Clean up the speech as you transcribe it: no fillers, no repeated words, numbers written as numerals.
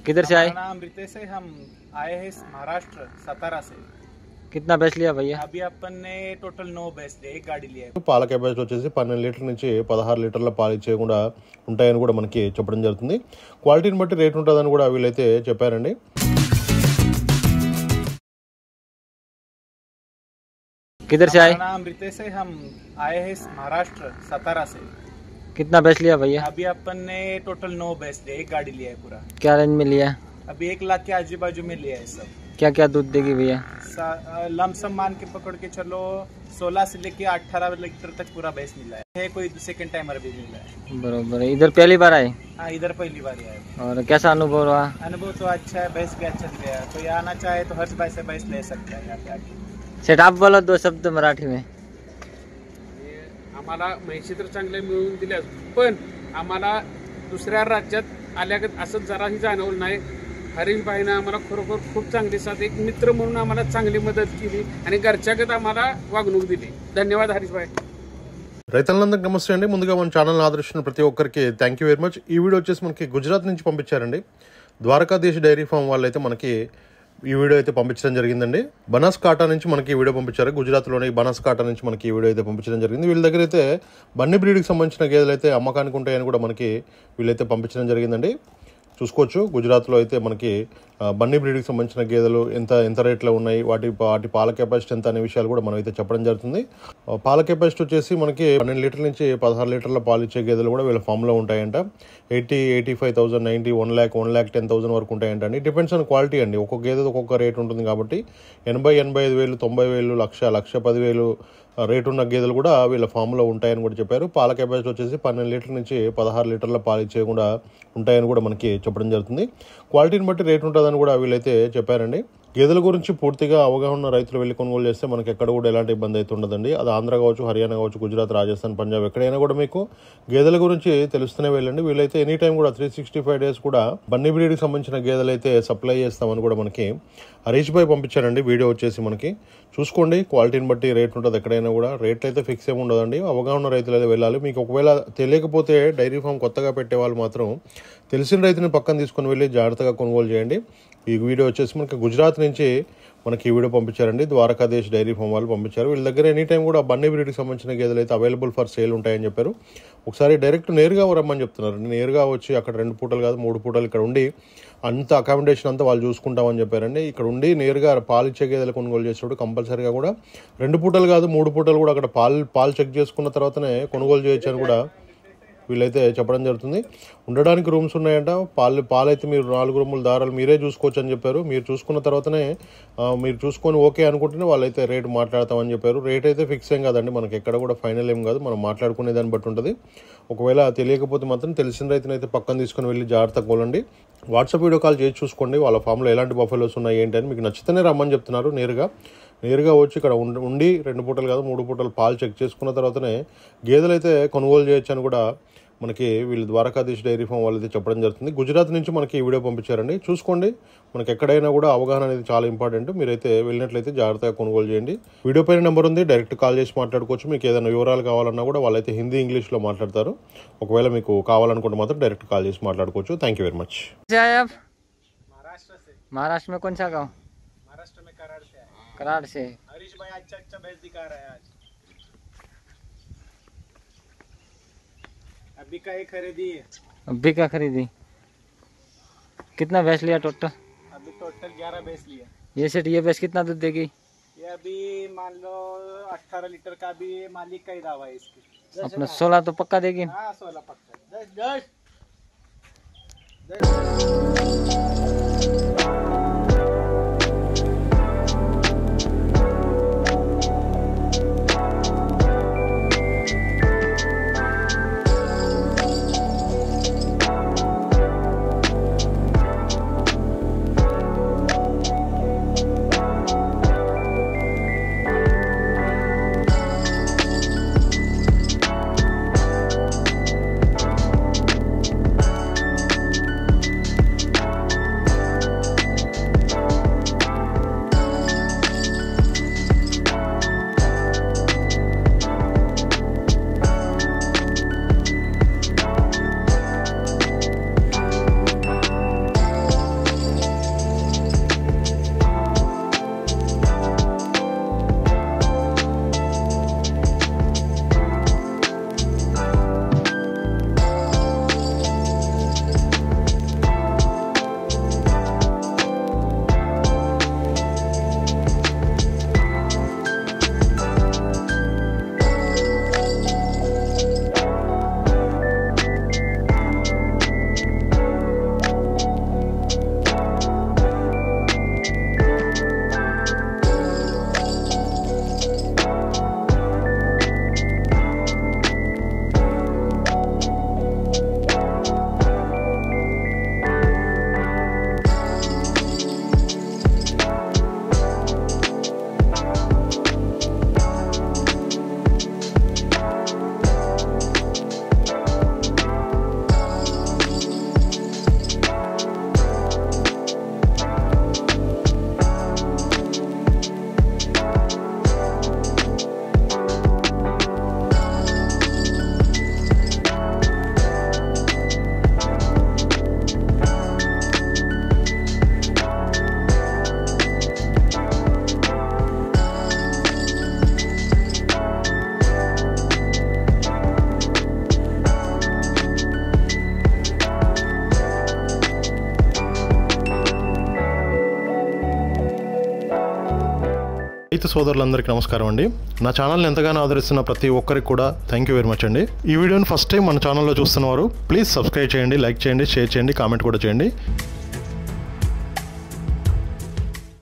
किधर से आए? हमारा नाम रितेश है। हम आए हैं महाराष्ट्र सतारा से। कितना भैंस लिया भैया? अभी अपन ने टोटल 9 भैंस लिए, एक गाड़ी लिया है। పాల కెపాసిటీ వచ్చేసి 12 లీటర్ల నుంచి 16 లీటర్ల పాలు ఇచ్చేయకుండా ఉంటాయని కూడా మనకి చెప్పడం జరుగుతుంది. క్వాలిటీని బట్టి రేట్ ఉంటుందని కూడా వీళ్ళైతే చెప్పారండి. किधर से आए? हमारा नाम रितेश है। हम आए हैं महाराष्ट्र सतारा से। कितना भैंस लिया भैया? अभी अपन ने टोटल 9 भैंस लिए, एक गाड़ी लिया है पूरा। क्या रेंज में लिया? अभी 1 लाख के आजू बाजू में लिया है सब। क्या क्या दूध देगी भैया? लमसम मान के पकड़ के चलो 16 से लेके 18 लीटर तक पूरा भैंस मिला है। कोई सेकंड टाइमर भी मिला है। बरोबर है। इधर पहली बार आए? हाँ, इधर पहली बार आए। और कैसा अनुभव रहा? अनुभव तो अच्छा है, भैंस भी अच्छा दिया है। कोई आना चाहे तो हर्ष भाई से भैंस ले सकता है यहाँ पे आके। सेठ आप बोलो 2 शब्द मराठी में. आम्हाला म्हैशी तर चांगल्या मिळवून दिल्यास, पण आम्हाला दुसऱ्या राज्यात आल्यागत असं जराही जाणवलं नाही. हरीशभाईनं आम्हाला खरोखर खूप चांगली साथ, एक मित्र म्हणून आम्हाला चांगली मदत केली आणि घरच्यागत आम्हाला वागणूक दिली. धन्यवाद हरीशभाई. రైతులందరికీ నమస్తే అండి. ముందుగా మన ఛానల్ని ఆదరిస్తున్న ప్రతి ఒక్కరికి థ్యాంక్ యూ వెరీ మచ్. ఈ వీడియో వచ్చేసి మనకి గుజరాత్ నుంచి పంపించారండి. ద్వారకాధీష్ డైరీ ఫామ్ వాళ్ళు అయితే మనకి ఈ వీడియో అయితే పంపించడం జరిగిందండి. బనాస్కాటా నుంచి మనకి ఈ వీడియో పంపించారు. గుజరాత్లోని బనాస్కాటా నుంచి మనకి ఈ వీడియో అయితే పంపించడం జరిగింది. వీళ్ళ దగ్గర అయితే బన్నీ బ్రీడ్కి సంబంధించిన గేదెలు అయితే అమ్మకానికి ఉంటాయని కూడా మనకి వీళ్ళైతే పంపించడం జరిగిందండి. చూసుకోవచ్చు గుజరాత్లో అయితే మనకి బన్నీ బ్రీడ్కి సంబంధించిన గేదెలు ఎంత రేట్లో ఉన్నాయి, వాటి పాల కెపాసిటీ ఎంత అనే విషయాలు కూడా మనం అయితే చెప్పడం జరుగుతుంది. పాల కెపాసిటీ వచ్చేసి మనకి 12 లీటర్ల నుంచి 16 లీటర్ల పాలు ఇచ్చే గేదెలు కూడా వీళ్ళ ఫామ్లో ఉంటాయంట. 80,85,000, 90, 1,10,000 వరకు ఉంటాయంట అండి. డిపెండ్స్ ఆన్ క్వాలిటీ అండి. ఒక్కొక్క గేదె ఒక్కొక్క రేట్ ఉంటుంది కాబట్టి 80,000, 85,000, 90,000, 1,10,000 రేటు ఉన్న గేదెలు కూడా వీళ్ళ ఫామ్లో ఉంటాయని కూడా చెప్పారు. పాల కెపాసిటీ వచ్చేసి 12 లీటర్ల నుంచి 16 లీటర్ల పాలు ఇచ్చేయకుండా ఉంటాయని కూడా మనకి చెప్పడం జరుగుతుంది. క్వాలిటీని బట్టి రేట్ ఉంటుందని కూడా వీళ్ళైతే చెప్పారండి. గేదెల గురించి పూర్తిగా అవగాహన ఉన్న రైతులు వెళ్ళి కొనుగోలు చేస్తే మనకి ఎక్కడ కూడా ఎలాంటి ఇబ్బంది అయితే ఉండదండి. అది ఆంధ్ర కావచ్చు, హర్యానా కావచ్చు, గుజరాత్, రాజస్థాన్, పంజాబ్ ఎక్కడైనా కూడా మీకు గేదెల గురించి తెలుస్తూనే వెళ్ళండి. వీళ్ళైతే ఎనీ టైం కూడా 365 డేస్ కూడా బన్నీ బ్రీడ్కి సంబంధించిన గేదెలు అయితే సప్లై చేస్తామని కూడా మనకి హరీష్ భాయ్ పంపించారండి. వీడియో వచ్చేసి మనకి చూసుకోండి. క్వాలిటీని బట్టి రేట్ ఉంటుంది ఎక్కడైనా కూడా. రేట్లు అయితే ఫిక్స్ ఏమి ఉండదండి. అవగాహన రైతులు అయితే వెళ్ళాలి. మీకు ఒకవేళ తెలియకపోతే డైరీ ఫామ్ కొత్తగా పెట్టే వాళ్ళు మాత్రం తెలిసిన రైతుని పక్కన తీసుకొని వెళ్ళి జాగ్రత్తగా కొనుగోలు చేయండి. ఈ వీడియో వచ్చేసి మనకి గుజరాత్ నుంచి మనకి ఈ వీడియో పంపించారండి. ద్వారకాధీష్ డైరీ ఫామ్ వాళ్ళు పంపించారు. వీళ్ళ దగ్గర ఎనీ టైం కూడా బన్నీ బ్రీడ్కి సంబంధించిన గేదెలు అయితే అవైలబుల్ ఫర్ సేల్ ఉంటాయని చెప్పారు. ఒకసారి డైరెక్ట్ నేరుగా రమ్మని చెప్తున్నారు. నేరుగా వచ్చి అక్కడ 2 పూటలు కాదు 3 పూటలు ఇక్కడ ఉండి అంత అకామిడేషన్ అంతా వాళ్ళు చూసుకుంటామని చెప్పారండి. ఇక్కడ ఉండి నేరుగా పాలు ఇచ్చే గేదెలు కొనుగోలు చేసేటప్పుడు కంపల్సరీగా కూడా 2 పూటలు కాదు 3 పూటలు కూడా అక్కడ పాలు చెక్ చేసుకున్న తర్వాతనే కొనుగోలు చేయొచ్చు అని కూడా వీళ్ళైతే చెప్పడం జరుగుతుంది. ఉండడానికి రూమ్స్ ఉన్నాయంట. పాలైతే మీరు 4 రూముల దారాలు మీరే చూసుకోవచ్చు అని చెప్పారు. మీరు చూసుకున్న తర్వాతనే మీరు చూసుకొని ఓకే అనుకుంటేనే వాళ్ళైతే రేటు మాట్లాడతామని చెప్పారు. రేట్ అయితే ఫిక్స్ ఏం కాదండి. మనకి ఎక్కడ కూడా ఫైనల్ ఏం కాదు. మనం మాట్లాడుకునే దాన్ని బట్టి ఉంటుంది. ఒకవేళ తెలియకపోతే మాత్రం తెలిసిన రైతునైతే పక్కన తీసుకొని వెళ్ళి జాగ్రత్తగా కొనండి. వాట్సాప్ వీడియో కాల్ చేసి చూసుకోండి. వాళ్ళ ఫామ్లో ఎలాంటి బఫెలోస్ ఉన్నాయి ఏంటి అని. మీకు నచ్చితేనే రమ్మని చెప్తున్నారు. నేరుగా వచ్చి ఇక్కడ ఉండి 2 పూటలు కాదు 3 పూటలు పాలు చెక్ చేసుకున్న తర్వాతనే గేదెలు అయితే కొనుగోలు చేయొచ్చు అని కూడా మనకి వీళ్ళు ద్వారకాధీష్ డైరీ ఫామ్ వాళ్ళు అయితే చెప్పడం జరుగుతుంది. గుజరాత్ నుంచి మనకి ఈ వీడియో పంపించారండి. చూసుకోండి. మనకి ఎక్కడైనా కూడా అవగాహన అనేది చాలా ఇంపార్టెంట్. మీరైతే వెళ్ళినట్లయితే జాగ్రత్తగా కొనుగోలు చేయండి. వీడియో పైన నెంబర్ ఉంది. డైరెక్ట్ కాల్ చేసి మాట్లాడుకోవచ్చు. మీకు ఏదైనా వివరాలు కావాలన్నా కూడా వాళ్ళైతే హిందీ, ఇంగ్లీష్లో మాట్లాడతారు. ఒకవేళ మీకు కావాలనుకుంటే మాత్రం డైరెక్ట్ కాల్ చేసి మాట్లాడుకోవచ్చు. Thank you very much. Maharashtra में कौन सा गाँव? महाराष्ट्र में कराड़ से आए। कराड़ से. हरीश भाई अच्छा भैंस दिखा रहा है आज। अभी का एक खरीदी है। अभी क्या खरीदी? कितना भैंस लिया टोटल? अभी टोटल 11 भैंस लिया। ये सेठ ये भैंस कितना दूध देगी? ये अभी मान लो 18 लीटर का भी मालिक का ही दावा है इसकी। अपना 16 तो पक्का देगी. हाँ 16 पक्का। 10 రైతు సోదరులందరికీ నమస్కారం అండి. నా ఛానల్ని ఎంతగానో ఆదరిస్తున్న ప్రతి ఒక్కరికి కూడా థ్యాంక్ యూ వెరీ మచ్ అండి. ఈ వీడియోని ఫస్ట్ టైం మన ఛానల్లో చూస్తున్నవారు ప్లీజ్ సబ్స్క్రైబ్ చేయండి, లైక్ చేయండి, షేర్ చేయండి, కామెంట్ కూడా చేయండి.